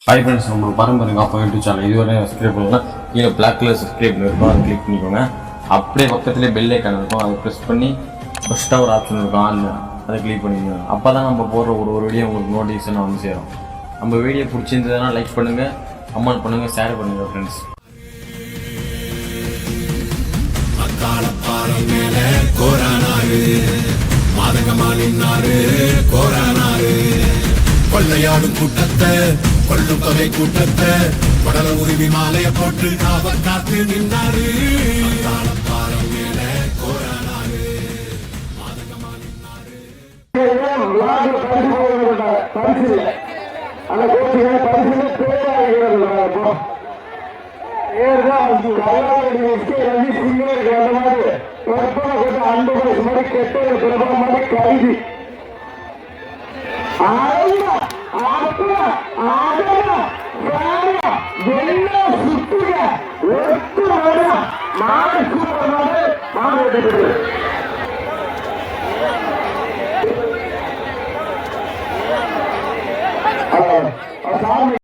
Hi friends, நம்மளுக்கு பாரம்பரியம் அப்போ யூடியூப் சேனல் இதுவரை சப்ஸ்கிரைப் பண்ணலாம். கீழே பிளாக் கலர் சப்ஸ்கிரைப் இருக்கும், அதை கிளிக் பண்ணிக்கோங்க. அப்படியே பக்கத்துலேயே பெல் ஐக்கான் இருக்கும், அதை ப்ரெஸ் பண்ணி ஃபஸ்ட்டாக ஒரு ஆப்ஷன் இருக்கும், அதை கிளிக் பண்ணிக்கோங்க. அப்போ தான் நம்ம போடுற ஒரு வீடியோ உங்களுக்கு நோட்டிஃபிகேஷனாக வந்து சேரும். நம்ம வீடியோ பிடிச்சிருந்ததுன்னா லைக் பண்ணுங்கள், கமெண்ட் பண்ணுங்கள், ஷேர் பண்ணுங்கள் ஃப்ரெண்ட்ஸ். கொள்ளையாடும் கூட்டத்தை கொள்ளும் தொகை கூட்டத்தை கடல உரிமை மாலைய போட்டு அவர் காத்து நின்றாரு. கைதி சாமி